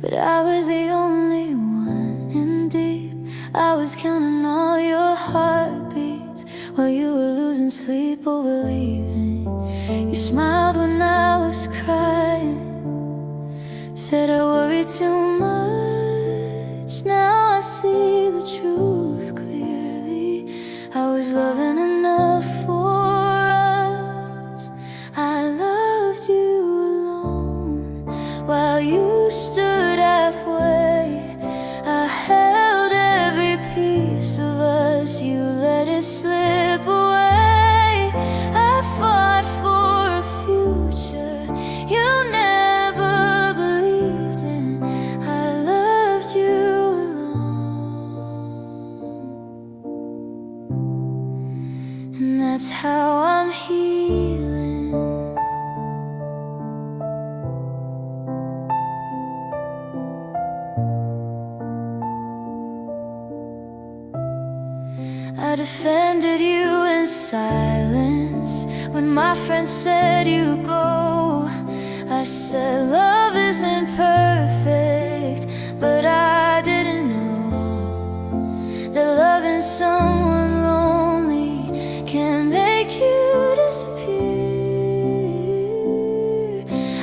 but I was the only one in deep. I was counting all your heartbeats while you were losing sleep over leaving. You smiled when I was crying, said I worry too much. Now I see the truth clearly. I was loving enough for us. I loved you alone while you stood halfway. I held every piece of us, you let it slip away. I fought for a future you never believed in. I loved you alone, and that's how I'm healing. I defended you in silence when my friends said you go. I said love isn't perfect, but I didn't know that loving someone lonely can make you disappear.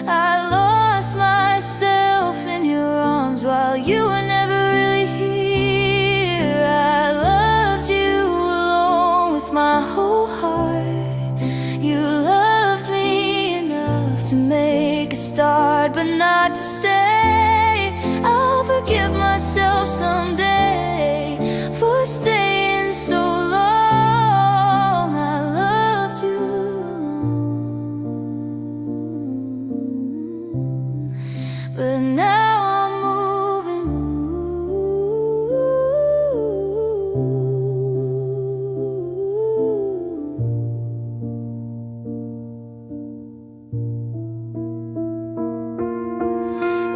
I lost myself in your arms while you were never really here. I loved you alone with my whole heart. You loved me enough to make a start, but not to stay. I'll forgive myself someday for staying so long. I loved you alone, but now I'm moving.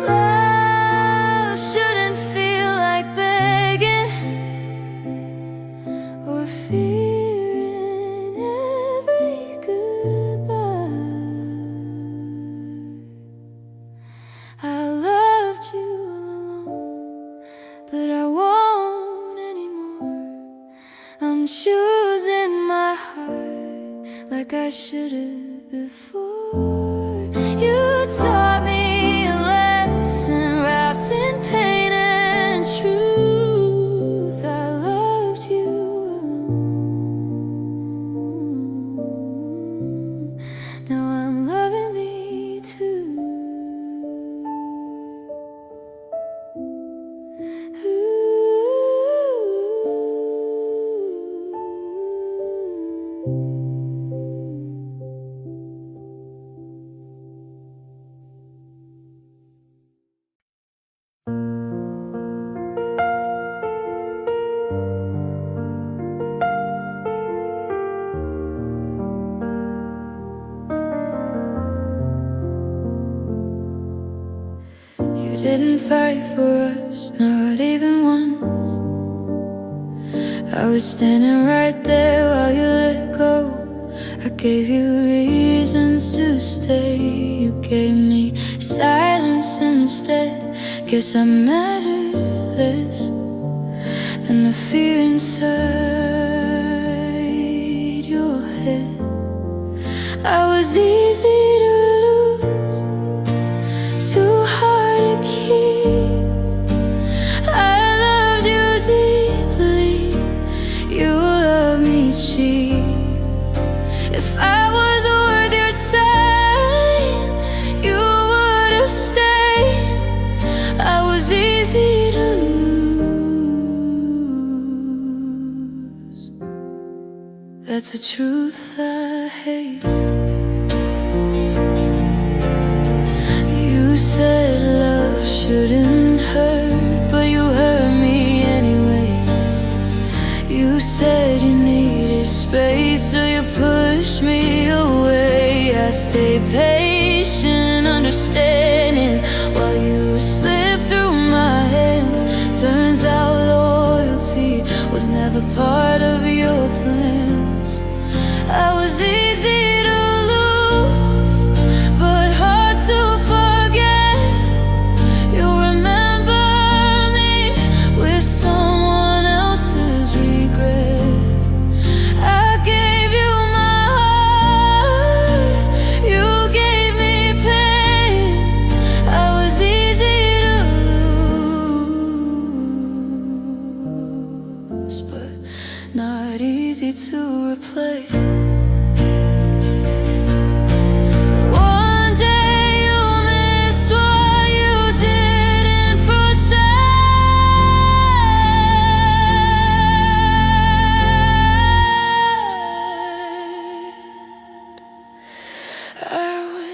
Love shouldn't feel like begging or fearing every goodbye. I loved you alone, but I won't anymore. I'm choosing my heart like I should've before. You taught me a lesson wrapped in pain and truth. I loved you alone, now I'm loving me too. You didn't fight for us, not even once. I was standing right there while you let go. I gave you reasons to stay. You gave me silence instead. Guess I matter less than the fear inside your head. I was easy to lose, too hard to keep. I loved you deeply, you loved me cheap. If I was worth your time, you would have stayed. I was easy to lose, that's the truth I hate. You said love shouldn't hurt, but you hurt me anyway. You said you needed space, so you pushed me away. I stayed patient, understanding, while you slipped through my hands. Turns out loyalty was never part of your plans. I was easy to lose, but hard to forget. You remember easy to replace.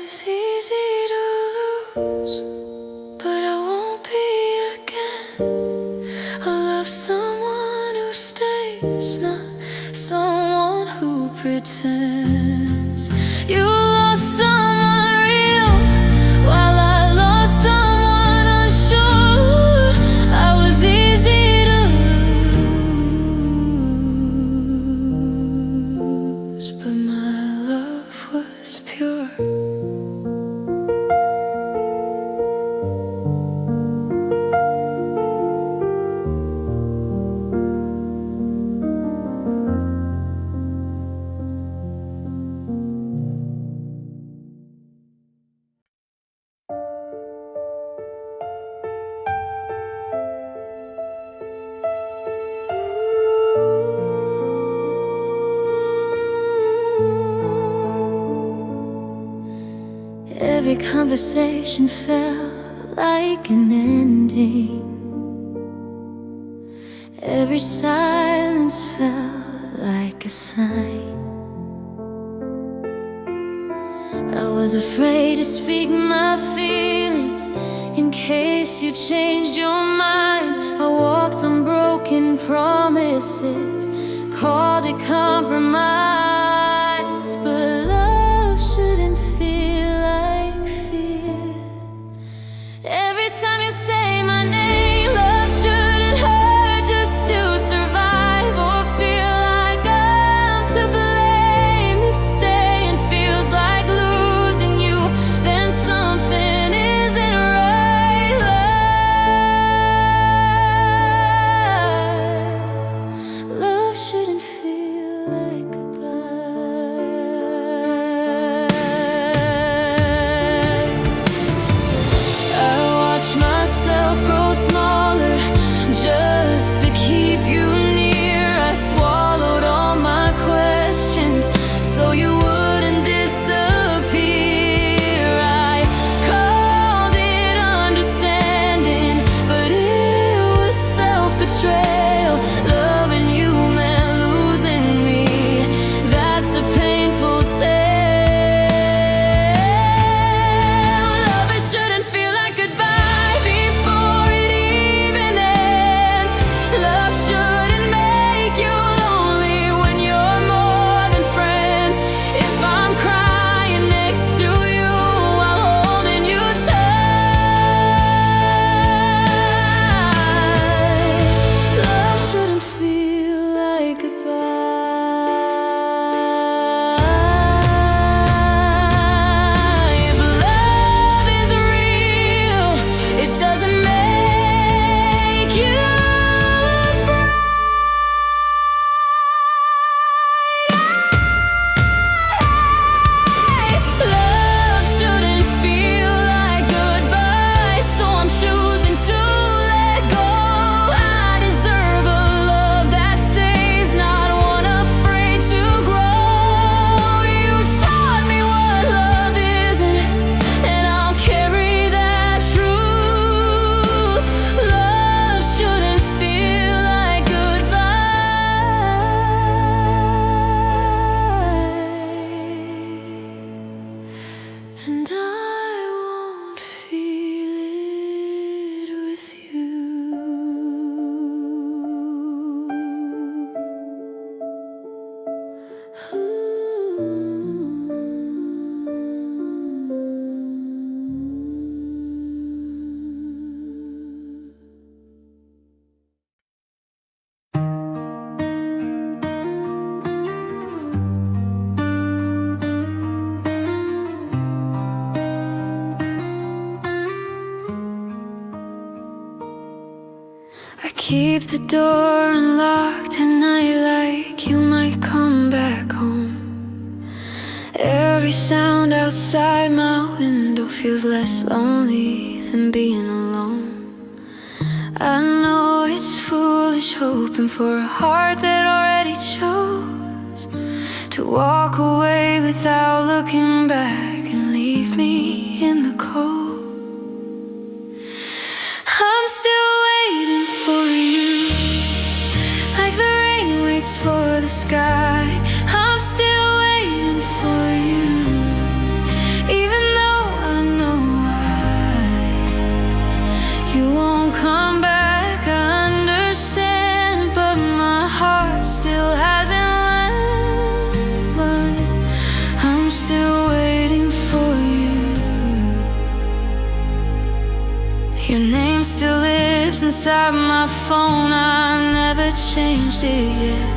It's easy to lose, but I won't be again. I love someone who stays, not someone who pretends. You lost someone real, while I lost someone unsure. I was easy to lose, but my love was pure. Every conversation felt like an ending. Every silence felt like a sign. I was afraid to speak my feelings in case you changed your mind. I walked on broken promises, called it compromise. But love shouldn't feel like fear. Every time you say my name, love shouldn't hurt just to survive or feel like I'm to blame. If staying feels like losing you, then something isn't right. Love shouldn't feel like goodbye. I watch myself grow smaller just to keep you near. I swallowed all my questions so you wouldn't disappear. I called it understanding, but it was self-betrayal. Loving you meant losing me. That's a painful tale. Love, it shouldn't feel like goodbye before it even ends. Love shouldn't make you lonely when you're more than friends. If I'm crying next to you while holding you tight, love shouldn't feel like goodbye. If love is real, it doesn't make you afraid. Love shouldn't feel like goodbye, so I'm choosing to let go. I deserve a love that stays, not one afraid to grow. You taught me what love isn't, and I'll carry that truth. Love shouldn't feel like goodbye, and I won't feel it with you. I keep the door unlocked at night like you might come back home. Every sound outside my window feels less lonely than being alone. I know it's foolish hoping for a heart that already chose. to walk away without looking back and leave me in the cold. I'm still waiting for you, like the rain waits for the sky. I'm still waiting for you, even though I know why you won't come back. I understand, but my heart still hasn't learned. I'm still waiting for you. Your name still lives inside my phone, I never changed it yet.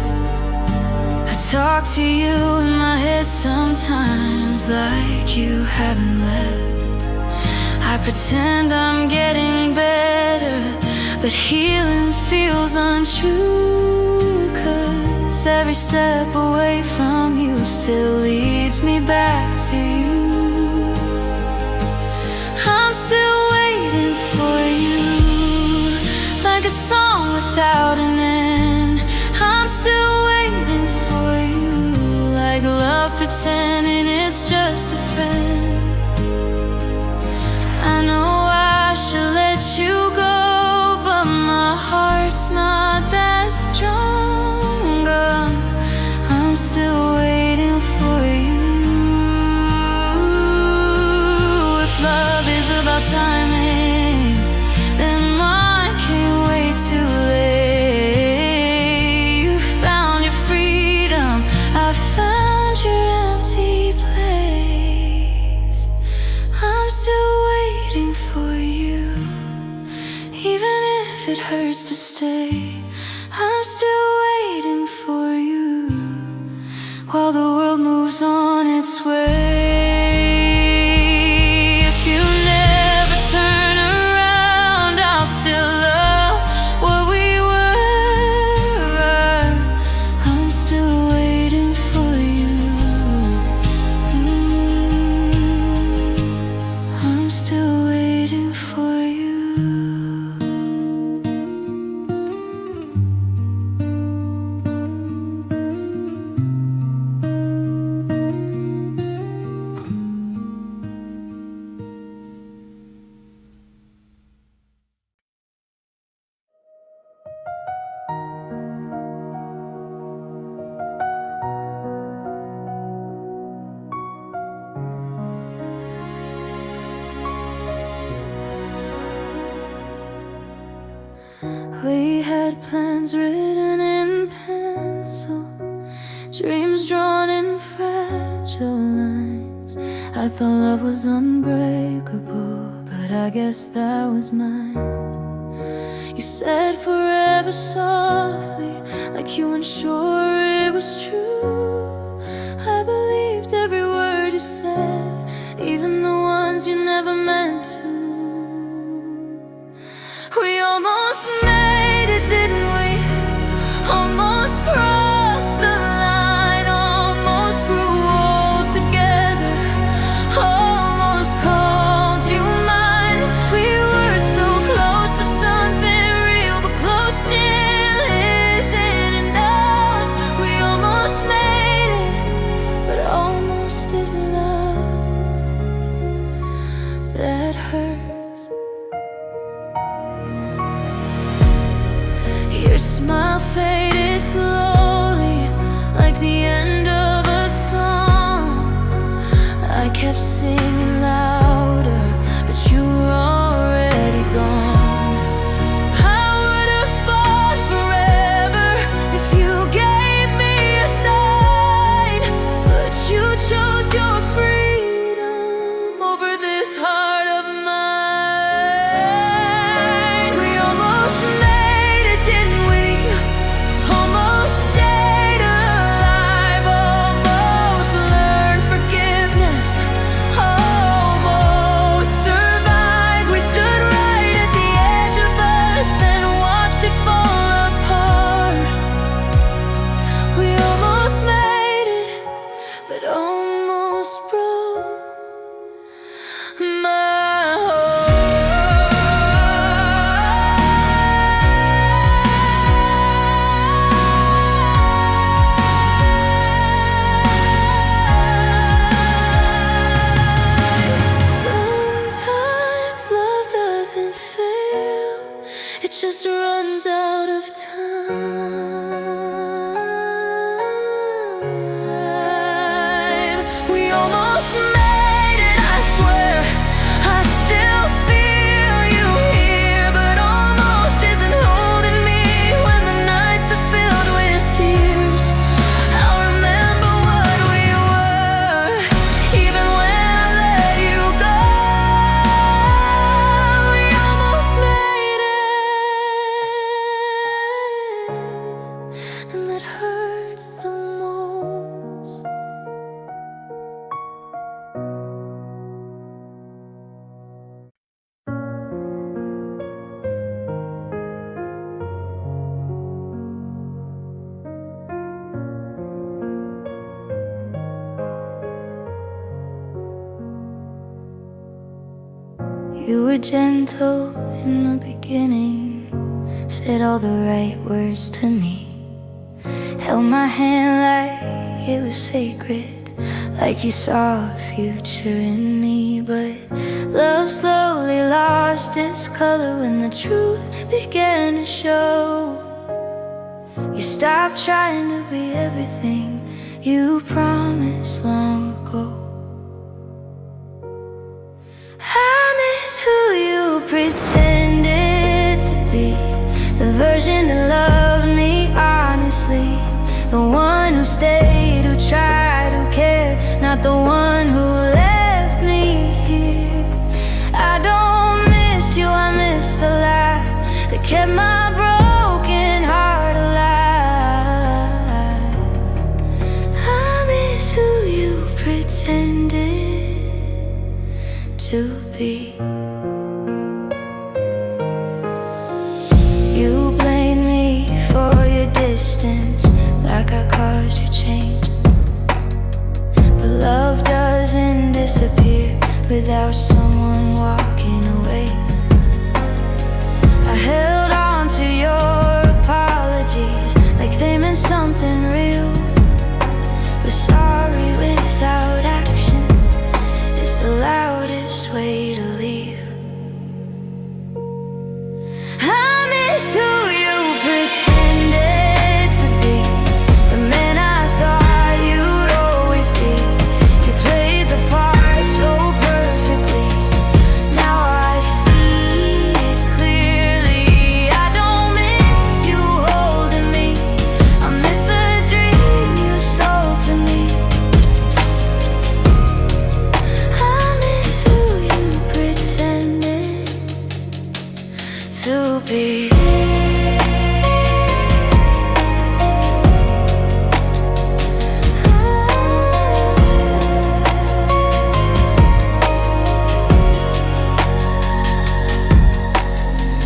I talk to you in my head sometimes like you haven't left. I pretend I'm getting better, but healing feels untrue, 'cause every step away from you still leads me back to you. I'm still waiting for you, like a song without an end. I'm still waiting for you, like love pretending it's just a friend. I know I should let you go, but my heart's not that strong. I'm still waiting for you. If love is about timing, then mine can't wait too late. You found your freedom, I found your empty place. I'm still waiting for you, even if it hurts to stay. I'm still waiting for you, while the world moves on its way. If you never turn around, I'll still love what we were. I'm still waiting for you. I'm still waiting for you. We had plans written in pencil, dreams drawn in fragile lines. I thought love was unbreakable, but I guess that was mine. You said forever softly, like you weren't sure it was true. I believed every word you said, even the ones you never meant to. We almost made it, didn't we? Almost crossed the line, almost grew old together, almost called you mine. We were so close to something real, but close still isn't enough. We almost made it, but almost is love that hurts. Your smile faded slowly, like the end of a song. I kept singing louder, but you were already gone. I would have fought forever if you gave me a sign, but you chose your freedom over this heart of mine. We almost made it, didn't we? Almost stayed alive, almost learned forgiveness. Oh, it just runs out of time. We almost made it, I swear. I still feel you here, but almost isn't holding me when the nights are filled with tears. I'll remember what we were, even when I let you go. We almost made it, and that hurts the most. You were gentle in the beginning, said all the right words to me, held my hand like it was sacred, like you saw a future in me. But love slowly lost its color when the truth began to show. You stopped trying to be everything you promised long ago. I miss who you pretended to be, the version that loved me honestly, the one who stayed, who tried, who cared, not the one who left me here. I don't miss you, I miss the lie that kept my broken heart alive. I miss who you pretended to be. You blame me for your distance, like I caused your change. But love doesn't disappear without someone walking away. I held on to your apologies like they meant something real, but sorry without action is the loudest way to leave. I miss who you pretended to be, the man I thought you'd always be. You played the part so perfectly, now I see it clearly. I don't miss you holding me, I miss the dream you sold to me. I miss who you pretended to be.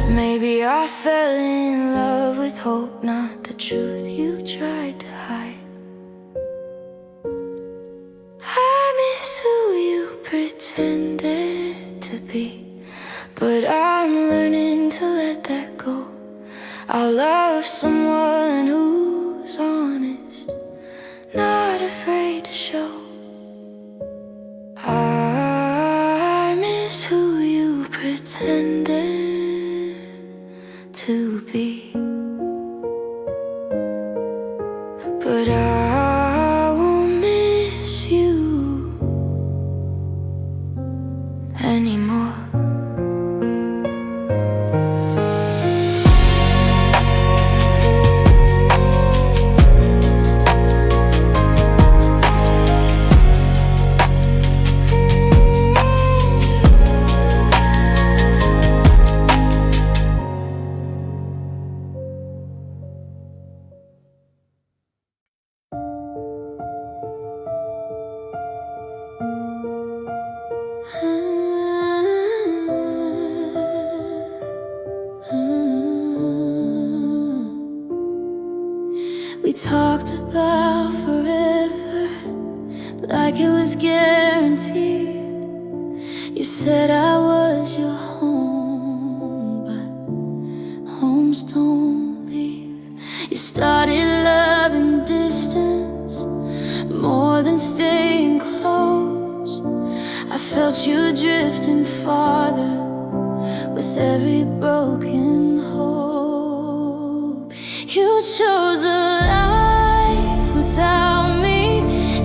Maybe I fell in love with hope, not the truth you tried to hide. I miss who you pretended to be, but I'm learning to let that go. I'll love someone who's honest, not afraid to show. I miss who you pretended to be, but I won't miss you anymore. We talked about forever, like it was guaranteed. You said I was your home, but homes don't leave. You started loving distance more than staying close. I felt you drifting farther with every broken hole. chose a life without me,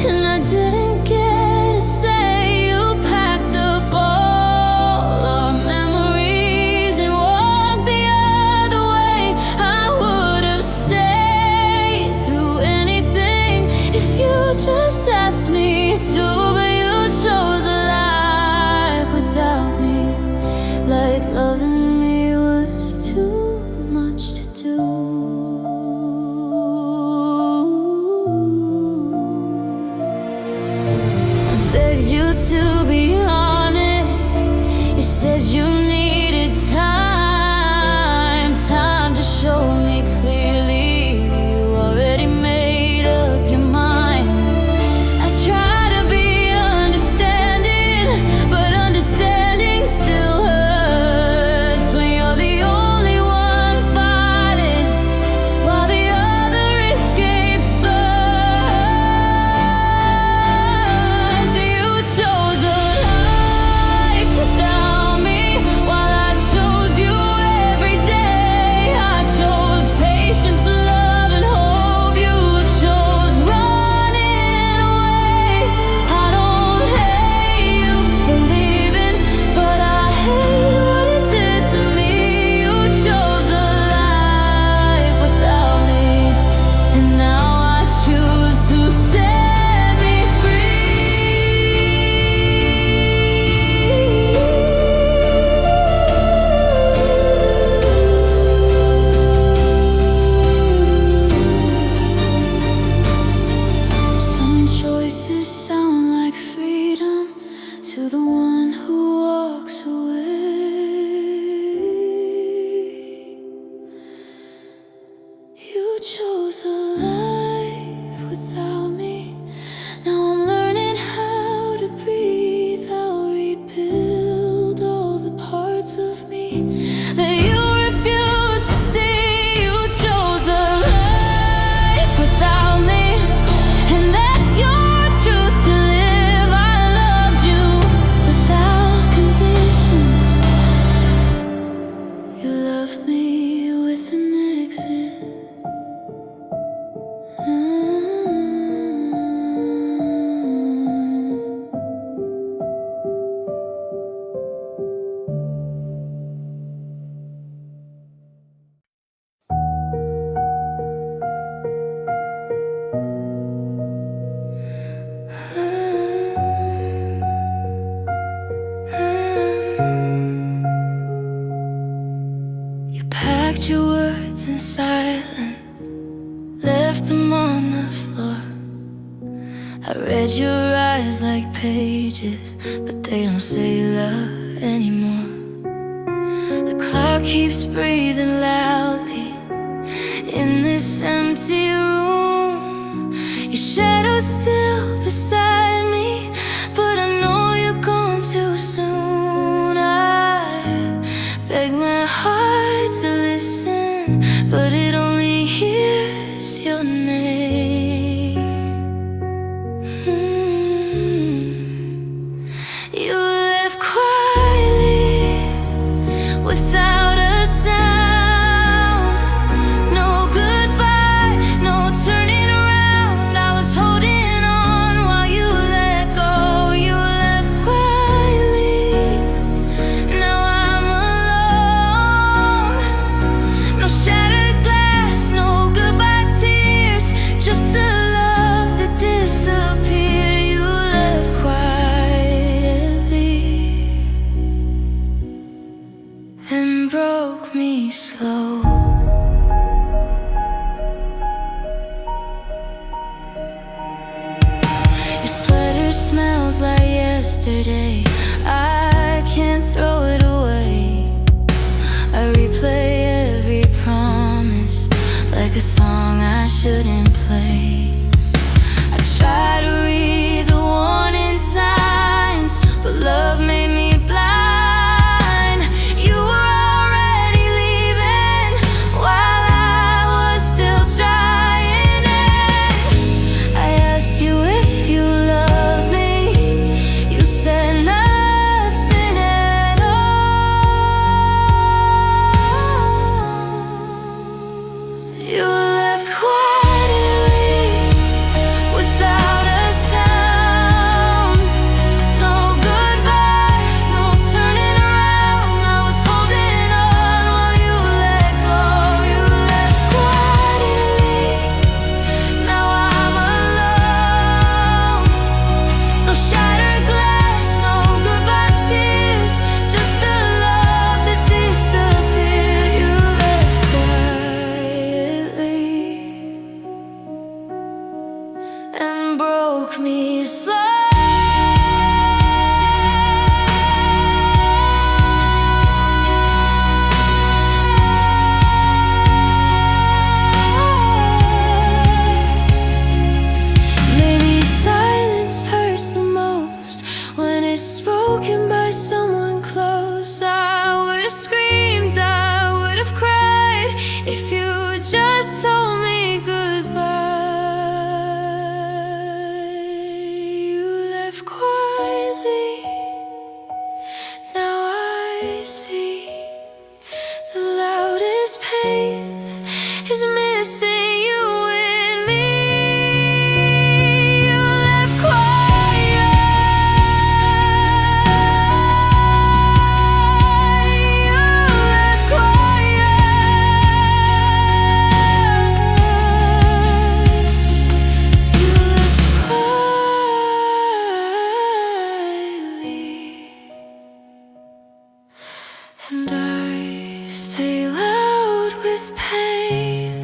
and I didn't get to say. You packed up all our memories and walked the other way. I would have stayed through anything if you just asked me to, but you chose a life without me, like loving me was too much to do. I begged you to be honest. You said you needed time, time to show me clearly you already made up your mind. I try to be understanding, but understanding still hurts when you're the only one fighting while the other escapes first. You chose a life without me while I chose you every day. I chose patience, love, and hope. You chose running away. I don't hate you for leaving, but I hate what it did to me. You chose a life without me, and now I choose to set me free. Some choices sound like freedom to the one who walks away. You chose a life without me. Now I'm learning how to breathe. I'll rebuild all the parts of me that you refuse to see. You chose a life without me, and that's your truth to live. I loved you without conditions. You loved me with an exit. You packed your words in silence, left them on the floor. I read your eyes like pages, but they don't say love anymore. The clock keeps breathing loudly in this empty room. Your shadow's still beside me, but I know you're gone too soon. I beg my heart to listen, but it only hears your name. You left quietly without a sound. No goodbye, no turning around. I was holding on while you let go. You left quietly, now I'm alone. No shattered glass, no goodbye tears, just a love that disappeared. You left quietly and broke me slow. Your sweater smells like yesterday. I can't throw it away. I replay every promise like a song I shouldn't play. I try to read the warning signs, but love made me blind. You were already leaving while I was still trying. And I asked you if you loved me. You said nothing at all. You left if you just told me goodbye. You left quietly, now I see the loudest pain is missing you and me. You left quiet, you left quiet, you left quietly, and I stay loud with pain.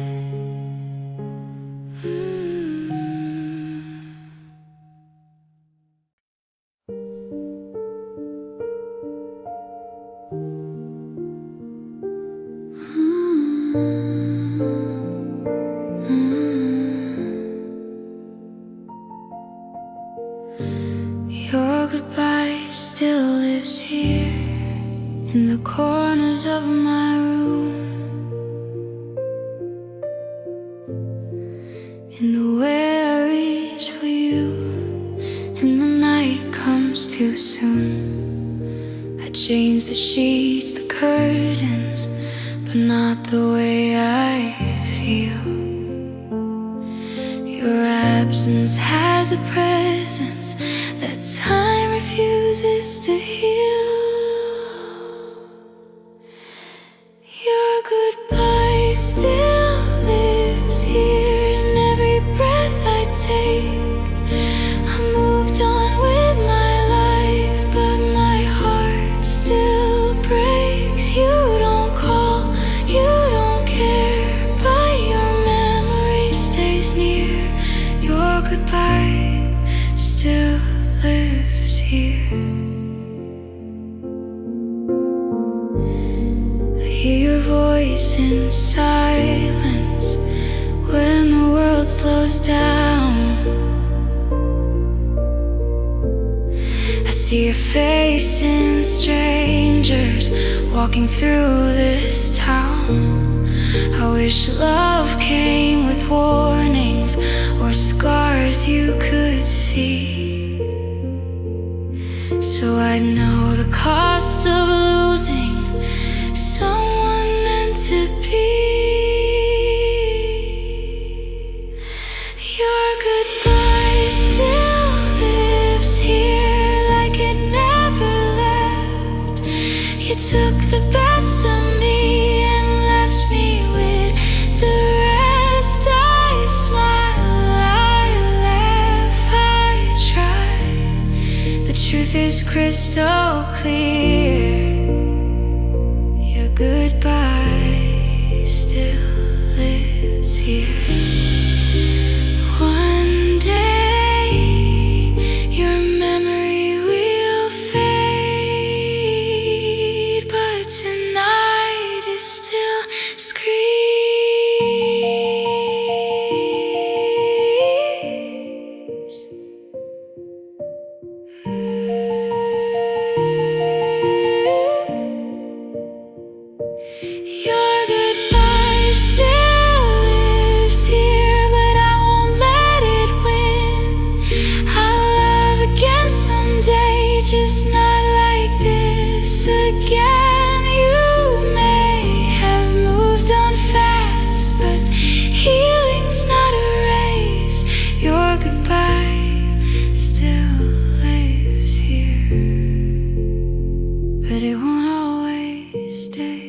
Your goodbye still lives here in the corners of my room, in the way I reach for you, and the night comes too soon. I change the sheets, the curtains, but not the way I feel. Your absence has a presence that time refuses to heal. Your goodbye still lives here in every breath I take. I moved on with my life, but my heart still breaks. You don't call, you don't care, but your memory stays near. Your goodbye still lives here. I hear your voice in silence when the world slows down. I see your face in strangers walking through this town. I wish love came with warnings or scars you could see, so I'd know the cost of losing someone meant to be. Your goodbye still lives here like it never left. You took the best of me and left me with the rest. I smile, I laugh, I try, but truth is crystal clear. Your goodbye still lives here. One day your memory will fade, but tonight is still screams. Your goodbye still lives here, but I won't let it win. I'll love again someday, just not like this again. You may have moved on fast, but healing's not a race. Your goodbye still lives here, but it won't always stay.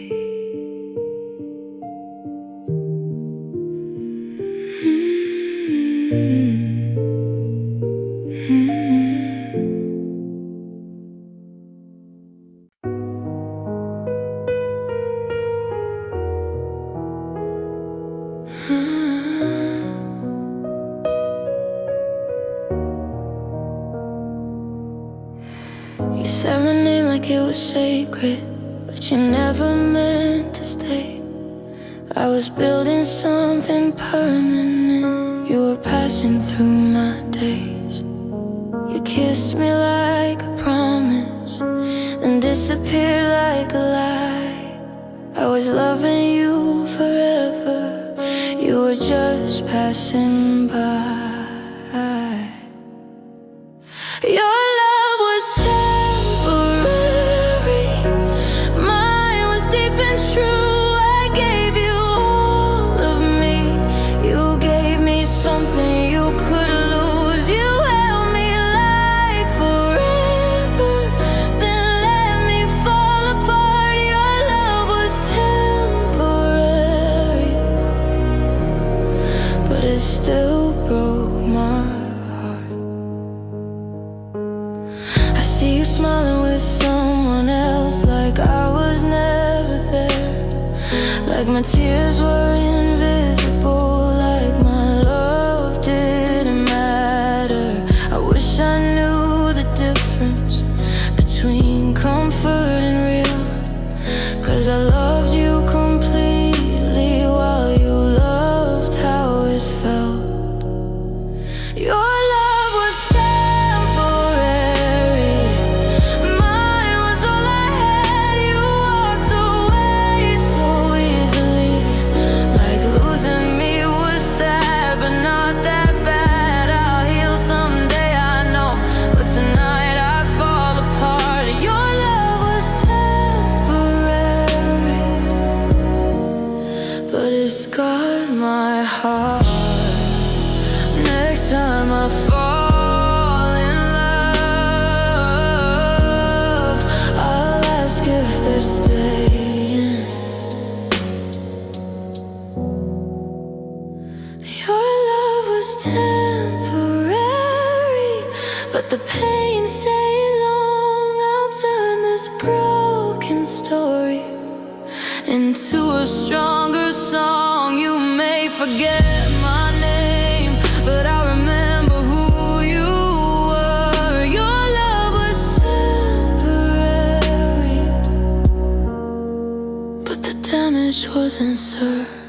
You said my name like it was sacred, but you never meant to stay. I was building something permanent. You were passing through my days. You kissed me like a promise, then disappeared like a lie. I was loving you forever. just passing by. Your love was temporary, mine was deep and true. I gave you all of me, you gave me something you could lose. You held me like forever, then let me fall apart. Your love was temporary, but it still broke my heart. I see you smiling with someone else, like I was never there, like my tears were invisible, like my love didn't matter. I wish I knew the difference between comfort and real, 'cause I loved you completely while you loved how it felt. Your love was temporary, mine was all I had. You walked away so easily, like losing me was sad, but not that bad. I'll heal someday, I know, but tonight I fall apart. Your love was temporary, but it scarred my heart. Next time I fall in love, I'll ask if they're staying. Your love was temporary, but the pain stayed long. I'll turn this broken story into a stronger song. You may forget my name, but I remember who you were. Your love was temporary, but the damage wasn't certain.